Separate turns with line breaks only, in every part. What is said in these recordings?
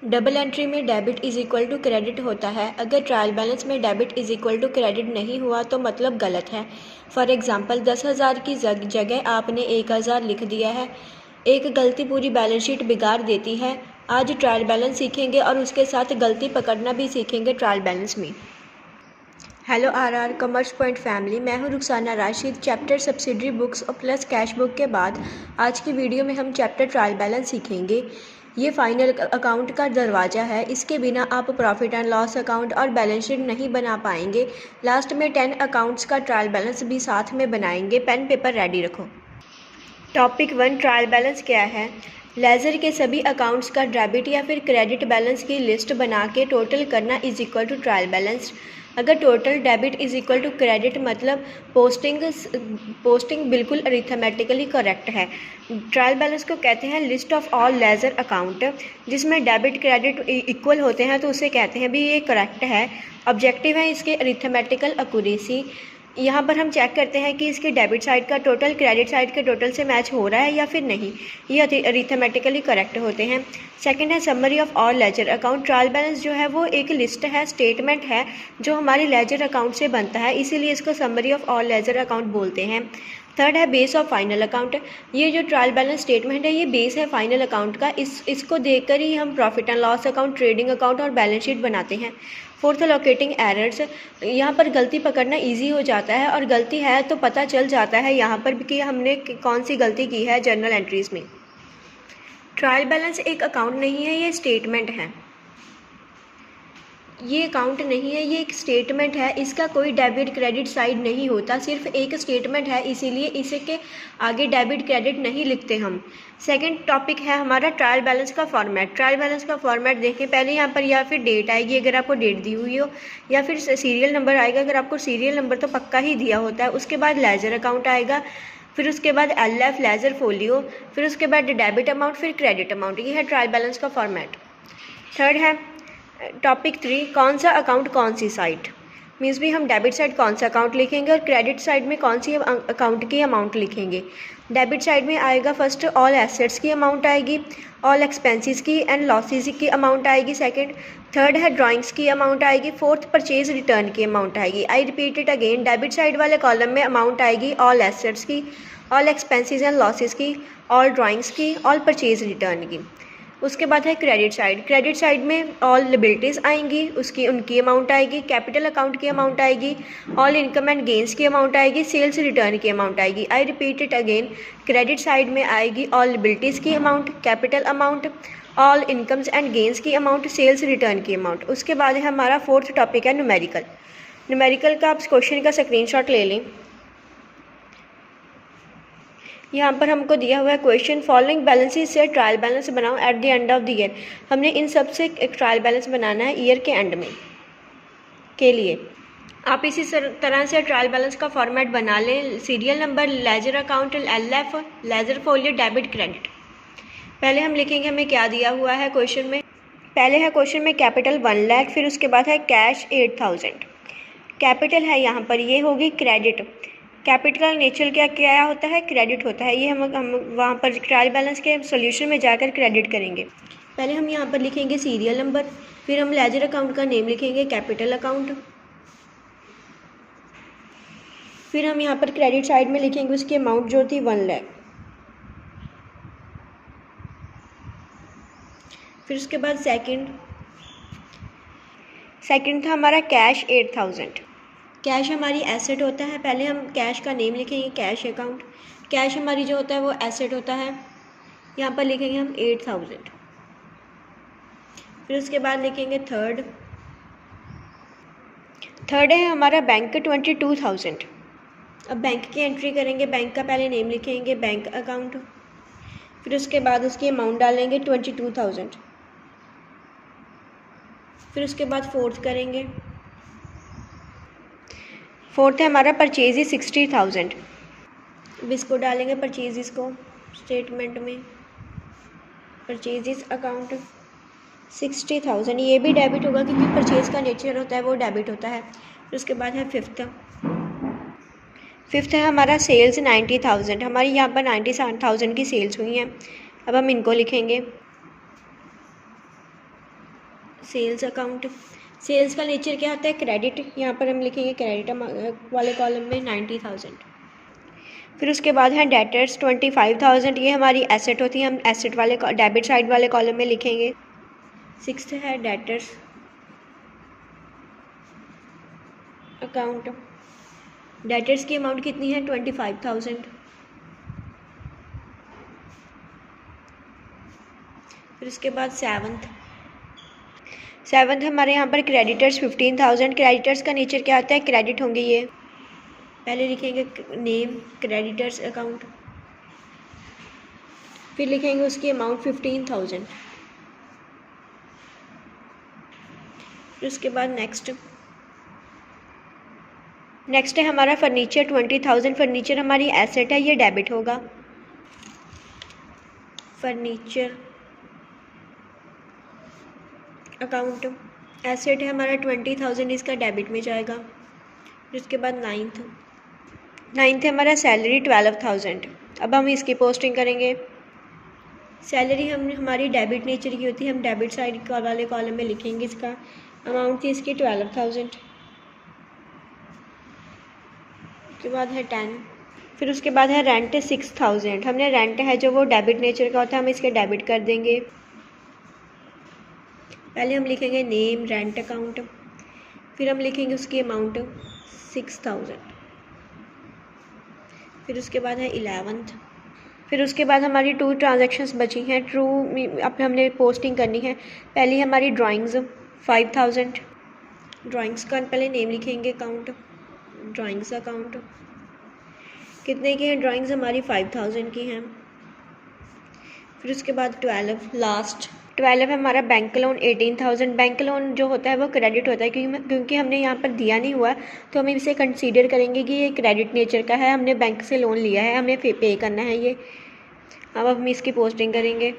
Double entry में debit is equal to credit होता है। अगर ट्रायल बैलेंस में debit is equal to credit नहीं हुआ तो मतलब गलत है। फॉर एग्जांपल 10,000 की जगह आपने 1,000 लिख दिया है। एक गलती पूरी बैलेंस शीट बिगाड़ देती है। आज ट्रायल बैलेंस सीखेंगे और उसके साथ गलती पकड़ना भी सीखेंगे ट्रायल बैलेंस में। Hello R commerce point family, मैं हूँ Rukhsana Rashid. Chapter subsidiary books और प्लस कैश बुक के बाद आज की वीडियो में हम चैप्टर ट्रायल बैलेंस सीखेंगे। ये फाइनल अकाउंट का दरवाज़ा है। इसके बिना आप प्रॉफिट एंड लॉस अकाउंट और बैलेंस शीट नहीं बना पाएंगे। लास्ट में 10 अकाउंट्स का ट्रायल बैलेंस भी साथ में बनाएंगे। पेन पेपर रेडी रखो। टॉपिक 1 ट्रायल बैलेंस क्या है। लेजर के सभी अकाउंट्स का डेबिट या फिर क्रेडिट बैलेंस की लिस्ट बना के टोटल करना is equal to trial balance. अगर total debit is equal to credit मतलब पोस्टिंग बिल्कुल अरिथमेटिकली करेक्ट है। ट्रायल बैलेंस को कहते हैं list of all ledger account. जिसमें डेबिट क्रेडिट इक्वल होते हैं तो उसे कहते हैं भी ये करेक्ट है। ऑब्जेक्टिव है इसके अरिथमेटिकल एक्यूरेसी। यहाँ पर हम चेक करते हैं कि इसके डेबिट साइड का टोटल क्रेडिट साइड के टोटल से मैच हो रहा है या फिर नहीं। ये अरिथमेटिकली करेक्ट होते हैं। सेकंड है summary of all ledger account. Trial balance जो है वो एक लिस्ट है, स्टेटमेंट है जो हमारे लेजर अकाउंट से बनता है, इसीलिए इसको summary of all ledger account बोलते हैं। थर्ड है बेस ऑफ फाइनल अकाउंट। ये जो ट्रायल बैलेंस स्टेटमेंट है ये बेस है फाइनल अकाउंट का। इसको देखकर ही हम profit and loss account, trading account और बैलेंस शीट बनाते हैं। Fourth locating errors. यहाँ पर गलती पकड़ना इजी हो जाता है और गलती है तो पता चल जाता है यहाँ पर कि हमने कौन सी गलती की है जर्नल एंट्रीज में। ट्रायल बैलेंस एक अकाउंट नहीं है, ये स्टेटमेंट है। ये अकाउंट नहीं है, ये एक स्टेटमेंट है। इसका कोई डेबिट क्रेडिट साइड नहीं होता, सिर्फ एक स्टेटमेंट है, इसीलिए इसे के आगे डेबिट क्रेडिट नहीं लिखते हम। सेकंड टॉपिक है हमारा ट्रायल बैलेंस का फॉर्मेट। ट्रायल बैलेंस का फॉर्मेट देखें, पहले यहाँ पर या फिर डेट आएगी अगर आपको डेट दी हुई हो, या फिर सीरियल नंबर आएगा अगर आपको सीरियल नंबर तो पक्का ही दिया होता है। उसके बाद लेजर अकाउंट आएगा, फिर उसके बाद LF लेजर फोलियो, फिर उसके बाद डेबिट अमाउंट, फिर क्रेडिट अमाउंट। ये है ट्रायल बैलेंस का फॉर्मेट। थर्ड है टॉपिक 3 कौन सा अकाउंट कौन सी साइड। मीन्स भी हम डेबिट साइड कौन सा अकाउंट लिखेंगे और क्रेडिट साइड में कौन सी अकाउंट की अमाउंट लिखेंगे। डेबिट साइड में आएगा फर्स्ट ऑल एसेट्स की अमाउंट आएगी, ऑल एक्सपेंसेस की एंड लॉसेस की अमाउंट आएगी सेकंड। थर्ड है ड्राइंग्स की अमाउंट आएगी। फोर्थ परचेज रिटर्न की अमाउंट आएगी। I repeat it again, debit side वाले कॉलम में अमाउंट आएगी ऑल एसेट्स की, ऑल एक्सपेंसेस एंड लॉसेस की, ऑल ड्राइंग्स की, ऑल परचेज रिटर्न की। उसके बाद है क्रेडिट साइड। क्रेडिट साइड में ऑल लिबिलिटीज़ आएंगी, उनकी अमाउंट आएगी, कैपिटल अकाउंट की अमाउंट आएगी, ऑल इनकम एंड गेंस की अमाउंट आएगी, सेल्स रिटर्न की अमाउंट आएगी। I repeat it again, credit side में आएगी ऑल लिबिलिटीज़ की amount, capital amount, all incomes and gains की अमाउंट, सेल्स रिटर्न की अमाउंट। उसके बाद है हमारा फोर्थ टॉपिक है न्यूमेरिकल। न्यूमेरिकल का आप क्वेश्चन का स्क्रीनशॉट ले लें। यहाँ पर हमको दिया हुआ है क्वेश्चन, फॉलोइंग बैलेंसेस से ट्रायल बैलेंस बनाओ at the end of the year. हमने इन सब से एक ट्रायल बैलेंस बनाना है ईयर के एंड में के लिए। आप इसी तरह से ट्रायल बैलेंस का फॉर्मेट बना लें। Serial number, ledger account, LF, ledger folio, debit credit. पहले हम लिखेंगे हमें क्या दिया हुआ है क्वेश्चन में। पहले है क्वेश्चन में कैपिटल 1 लाख, फिर उसके बाद है कैश 8,000। कैपिटल है यहाँ पर, ये होगी क्रेडिट। कैपिटल नेचर क्या होता है, क्रेडिट होता है। ये हम वहाँ पर ट्रायल बैलेंस के सॉल्यूशन में जाकर क्रेडिट करेंगे। पहले हम यहाँ पर लिखेंगे सीरियल नंबर, फिर हम लेजर अकाउंट का नेम लिखेंगे कैपिटल अकाउंट, फिर हम यहाँ पर क्रेडिट साइड में लिखेंगे उसकी अमाउंट जो थी 1 लाख। फिर उसके बाद सेकंड था हमारा कैश 8,000। कैश हमारी एसेट होता है, पहले हम कैश का नेम लिखेंगे कैश अकाउंट। कैश हमारी जो होता है वो एसेट होता है, यहाँ पर लिखेंगे हम 8,000। फिर उसके बाद लिखेंगे थर्ड है हमारा बैंक 22,000। अब बैंक की एंट्री करेंगे, बैंक का पहले नेम लिखेंगे बैंक अकाउंट, फिर उसके बाद उसकी अमाउंट डालेंगे 22,000। फिर उसके बाद फोर्थ करेंगे। फोर्थ है हमारा परचेज 60,000। अब इसको डालेंगे परचेज को स्टेटमेंट में, परचेज अकाउंट 60,000। ये भी डेबिट होगा क्योंकि परचेज का नेचर होता है वो डेबिट होता है। फिर उसके बाद है फिफ्थ है हमारा सेल्स 90,000। हमारी यहाँ पर 90,000 की सेल्स हुई हैं। अब हम इनको लिखेंगे। Sales account. सेल्स का नेचर क्या होता है? क्रेडिट। यहाँ पर हम लिखेंगे क्रेडिट वाले कॉलम में 90,000। फिर उसके बाद है डेटर्स 25,000, ये हमारी एसेट होती है, हम एसेट वाले डेबिट साइड वाले कॉलम में लिखेंगे। 6th है डेटर्स अकाउंट। डेटर्स की अमाउंट कितनी है? 25,000। फिर उसके बाद 7th हमारे यहाँ पर क्रेडिटर्स 15,000। क्रेडिटर्स का नेचर क्या होता है? क्रेडिट होंगे ये। पहले लिखेंगे नेम क्रेडिटर्स अकाउंट, फिर लिखेंगे उसकी अमाउंट 15,000। फिर उसके बाद नेक्स्ट है हमारा फर्नीचर 20,000। फर्नीचर हमारी एसेट है, ये डेबिट होगा। फर्नीचर अकाउंट एसेट है हमारा 20,000, इसका डेबिट में जाएगा। फिर उसके बाद 9th है हमारा सैलरी 12,000। अब हम इसकी पोस्टिंग करेंगे। सैलरी हमारी डेबिट नेचर की होती है, हम डेबिट साइड वाले कॉलम में लिखेंगे। इसका अमाउंट थी इसकी 12,000। उसके बाद है 10। फिर उसके बाद है रेंट 6,000। हमने रेंट है जो वो डेबिट नेचर का होता है, हम इसके डेबिट कर देंगे। पहले हम लिखेंगे नेम रेंट अकाउंट, फिर हम लिखेंगे उसकी अमाउंट 6,000। फिर उसके बाद है 11th। फिर उसके बाद हमारी 2 ट्रांजैक्शंस बची हैं। अब हमने पोस्टिंग करनी है। पहली हमारी ड्राइंग्स 5,000। ड्राइंग्स का पहले नेम लिखेंगे अकाउंट, ड्राइंग्स अकाउंट। कितने की हैं ड्राइंग्स? हमारी 5,000 की हैं। फिर उसके बाद 12 है हमारा बैंक लोन 18,000। बैंक लोन जो होता है वो क्रेडिट होता है, क्योंकि हमने यहाँ पर दिया नहीं हुआ, तो हम इसे कंसीडर करेंगे कि ये क्रेडिट नेचर का है, हमने बैंक से लोन लिया है, हमें पे करना है ये। अब हम इसकी पोस्टिंग करेंगे।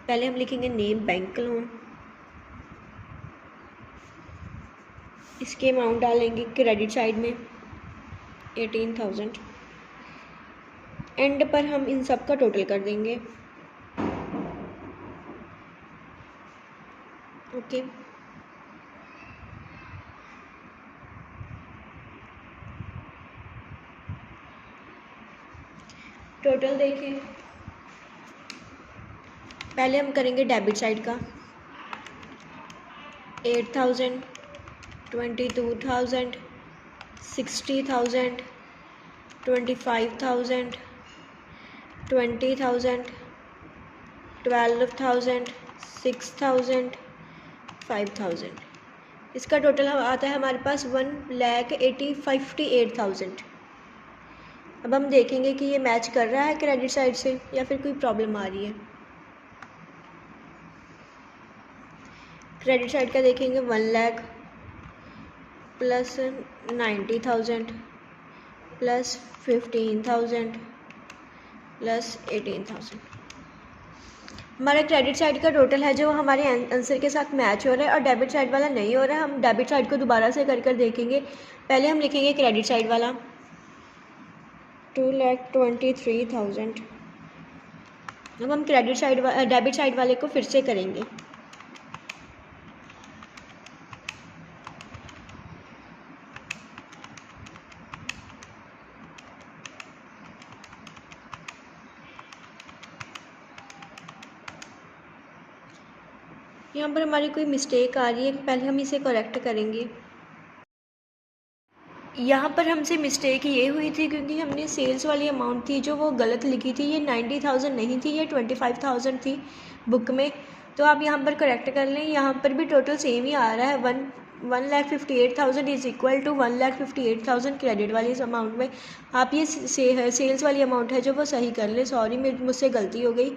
पहले हम लिखेंगे नेम बैंक लोन, इसकी अमाउंट डालेंगे क्रेडिट साइड में 18,000। एंड पर हम इन सब का टोटल कर देंगे। ओके टोटल देखें। पहले हम करेंगे डेबिट साइड का 8,000, 22,000, 60,000, 25,000, 20,000, 12,000, 6,000, 5,000। इसका टोटल आता है हमारे पास 1,58,000। अब हम देखेंगे कि ये मैच कर रहा है क्रेडिट साइड से या फिर कोई प्रॉब्लम आ रही है। क्रेडिट साइड का देखेंगे 1 लाख प्लस 90,000 प्लस 15,000 प्लस 18,000। हमारा क्रेडिट साइड का टोटल है जो हमारे आंसर के साथ मैच हो रहा है, और डेबिट साइड वाला नहीं हो रहा है। हम डेबिट साइड को दोबारा से कर देखेंगे। पहले हम लिखेंगे क्रेडिट साइड वाला 2,23,000। अब हम डेबिट साइड वाले को फिर से करेंगे। यहाँ पर हमारी कोई मिस्टेक आ रही है, पहले हम इसे करेक्ट करेंगे। यहाँ पर हमसे मिस्टेक ये हुई थी क्योंकि हमने सेल्स वाली अमाउंट थी जो वो गलत लिखी थी, ये 90,000 नहीं थी, ये 25,000 थी बुक में। तो आप यहाँ पर करेक्ट कर लें। यहाँ पर भी टोटल सेम ही आ रहा है, 1,58,000 इज़ इक्वल टू 1,58,000 क्रेडिट वाली इस अमाउंट में। आप ये सेल्स वाली अमाउंट है जो वो सही कर लें। सॉरी मुझसे गलती हो गई।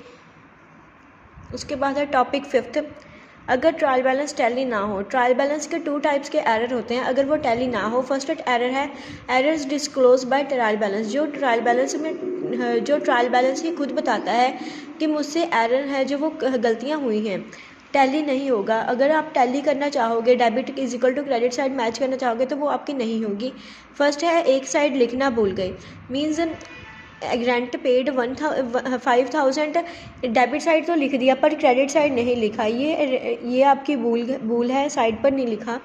उसके बाद है टॉपिक 5th, अगर ट्रायल बैलेंस टैली ना हो। ट्रायल बैलेंस के 2 टाइप्स के एरर होते हैं अगर वो टैली ना हो। फर्स्ट एरर है errors disclose by trial balance, जो ट्रायल बैलेंस ही खुद बताता है कि मुझसे एरर है जो वो गलतियाँ हुई हैं, टैली नहीं होगा। अगर आप टैली करना चाहोगे, debit is equal to credit side match करना चाहोगे, तो वो आपकी नहीं होगी। फर्स्ट है एक साइड लिखना भूल गए, means rent paid 5,000 debit side तो लिख दिया पर क्रेडिट साइड नहीं लिखा, ये आपकी भूल है, साइड पर नहीं लिखा।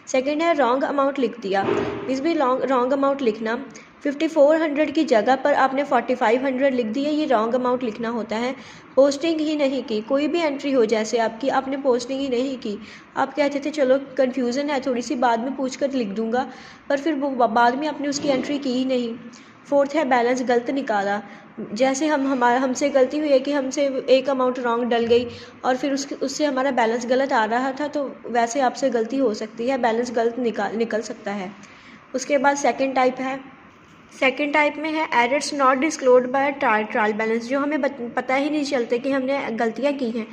सेकंड है रॉन्ग अमाउंट लिख दिया, इस भी रॉन्ग अमाउंट लिखना। 5400 की जगह पर आपने 4500 लिख दिया, ये रॉन्ग अमाउंट लिखना होता है। पोस्टिंग ही नहीं की, कोई भी एंट्री हो जैसे आपकी, आपने पोस्टिंग ही नहीं की। आप कहते थे चलो कन्फ्यूज़न है थोड़ी सी, बाद में पूछ कर लिख दूंगा, पर फिर वो बाद में आपने उसकी एंट्री की ही नहीं। फोर्थ है बैलेंस गलत निकाला, जैसे हमसे गलती हुई है कि हमसे एक अमाउंट रॉन्ग डल गई और फिर उससे हमारा बैलेंस गलत आ रहा था, तो वैसे आपसे गलती हो सकती है, बैलेंस गलत निकल सकता है। उसके बाद सेकंड टाइप में है errors not disclosed by trial balance, जो हमें पता ही नहीं चलते कि हमने गलतियाँ की हैं।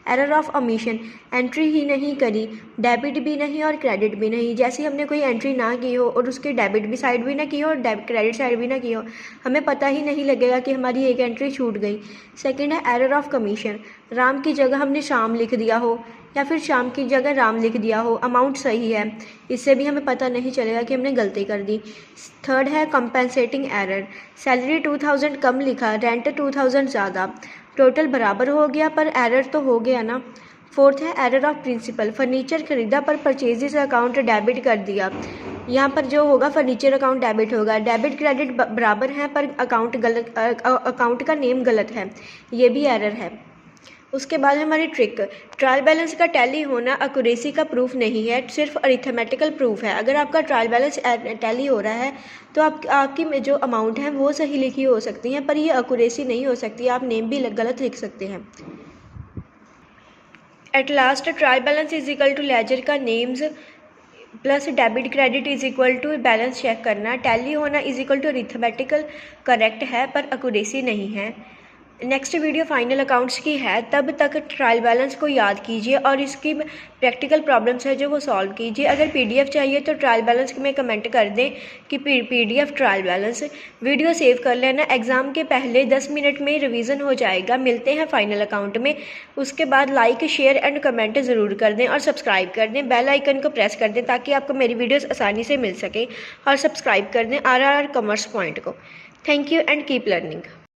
एरर ऑफ ओमिशन, एंट्री ही नहीं करी, डेबिट भी नहीं और क्रेडिट भी नहीं, जैसे हमने कोई एंट्री ना की हो और उसकी डेबिट भी साइड भी ना की हो और क्रेडिट साइड भी ना की हो, हमें पता ही नहीं लगेगा कि हमारी एक एंट्री छूट गई। सेकंड है एरर ऑफ कमीशन, राम की जगह हमने शाम लिख दिया हो या फिर शाम की जगह राम लिख दिया हो, अमाउंट सही है, इससे भी हमें पता नहीं चलेगा कि हमने गलती कर दी। थर्ड है कंपेंसेटिंग एरर, सैलरी 2000 कम लिखा, रेंट 2000 ज़्यादा, टोटल बराबर हो गया पर एरर तो हो गया ना। फोर्थ है एरर ऑफ प्रिंसिपल, फर्नीचर खरीदा पर परचेजेस अकाउंट डेबिट कर दिया, यहाँ पर जो होगा फर्नीचर अकाउंट डेबिट होगा, डेबिट क्रेडिट बराबर हैं पर अकाउंट का नेम गलत है, ये भी एरर है। उसके बाद हमारी ट्रिक, ट्रायल बैलेंस का टैली होना एक्यूरेसी का प्रूफ नहीं है, सिर्फ अरिथमेटिकल प्रूफ है। अगर आपका ट्रायल बैलेंस टैली हो रहा है तो आपकी जो अमाउंट है वो सही लिखी हो सकती हैं, पर ये एक्यूरेसी नहीं हो सकती, आप नेम भी गलत लिख सकते हैं। At last trial balance is equal to ledger का names plus debit credit is equal to balance check करना, टैली होना is equal to arithmetical correct है पर एक्यूरेसी नहीं है। नेक्स्ट वीडियो फाइनल अकाउंट्स की है, तब तक ट्रायल बैलेंस को याद कीजिए और इसकी प्रैक्टिकल प्रॉब्लम्स है जो वो सॉल्व कीजिए। अगर पीडीएफ चाहिए तो ट्रायल बैलेंस में कमेंट कर दें कि PDF trial balance, video save कर लेना, एग्ज़ाम के पहले 10 मिनट में रिवीजन हो जाएगा। मिलते हैं फाइनल अकाउंट में, उसके बाद लाइक शेयर एंड कमेंट ज़रूर कर दें और सब्सक्राइब कर दें, बेल आइकन को प्रेस कर दें ताकि आपको मेरी वीडियोज़ आसानी से मिल सके, और सब्सक्राइब कर दें RRR कॉमर्स पॉइंट को। Thank you and keep learning.